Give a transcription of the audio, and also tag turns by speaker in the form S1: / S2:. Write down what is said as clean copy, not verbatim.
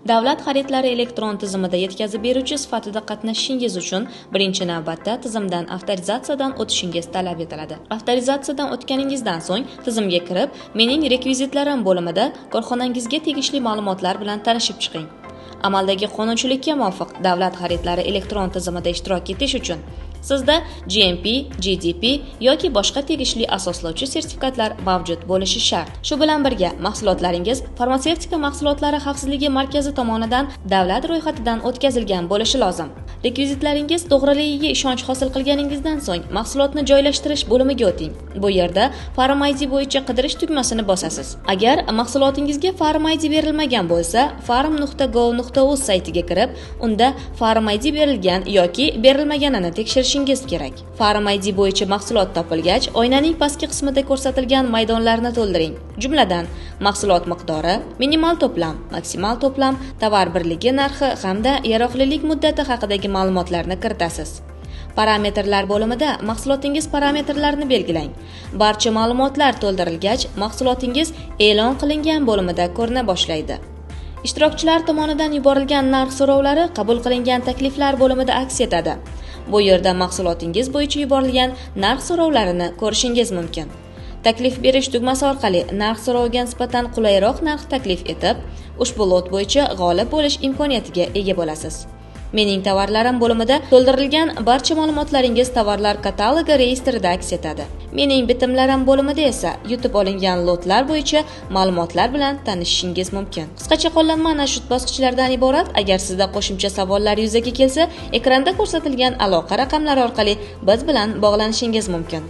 S1: Davlat xaridlari elektron tizimida yetkazib beruvchi sifatida qatnashishingiz uchun birinchi navbatda tizimdan avtorizatsiyadan o'tishingiz talab etiladi. Avtorizatsiyadan o'tganingizdan so'ng tizimga kirib, mening rekvizitlarim bo'limida korxonangizga tegishli ma'lumotlar bilan tanishib chiqing. Amaldagi qonunchilikka muvofiq davlat xaridlari elektron tizimida ishtirok etish uchun sizda GMP, GDP yoki boshqa tegishli asoslovchi sertifikatlar mavjud bo'lishi shart. Shu bilan birga, mahsulotlaringiz farmatsevtika mahsulotlari xavfsizligi markazi tomonidan davlat ro'yxatidan o'tkazilgan bo'lishi lozim. Rekvizitlaringiz to'g'riligiga ishonch hosil qilganingizdan so'ng mahsulotni joylashtirish bo'limiga o'ting. Bu yerda Pharm ID bo'yicha qidirish tugmasini bosasiz. Agar mahsulotingizga Pharm ID berilmagan bo'lsa, pharm.gov.uz saytiga kirib, unda Pharm ID berilgan yoki berilmaganini tekshirishingiz kerak. Pharm ID bo'yicha mahsulot topilgach, oynaning pastki qismida ko'rsatilgan maydonlarni to'ldiring. Jumladan, mahsulot miqdori, minimal to'plam, maksimal to'plam, tovar birligi narxi hamda yaroqlilik muddati haqidagi ma'lumotlarni kiritasiz. Parametrlar bo'limida mahsulotingiz parametrlarini belgilang. Barcha ma'lumotlar to'ldirilgach, mahsulotingiz e'lon qilingan bo'limida ko'rina boshlaydi. Ishtirokchilar tomonidan yuborilgan narx so'rovlari qabul qilingan takliflar bo'limida aks etadi. Bu yerda mahsulotingiz bo'yicha yuborilgan narx so'rovlarini ko'rishingiz mumkin. Taklif berish tugmasi orqali narx so'roviga nisbatan qulayroq narx taklif etib, ushbu lot bo'yicha g'olib bo'lish imkoniyatiga ega bo'lasiz. Mening tovarlarim bo'limida to'ldirilgan barcha ma'lumotlaringiz tovarlar katalogi reyestrida aks etadi. Mening bitimlarim bo'limida esa yutib olingan lotlar bo'yicha ma'lumotlar bilan tanishishingiz mumkin. Qisqacha qo'llanma ana shu bosqichlardan iborat. Agar sizda qo'shimcha savollar yuzaga kelsa, ekranda ko'rsatilgan aloqa raqamlari orqali biz bilan bog'lanishingiz mumkin.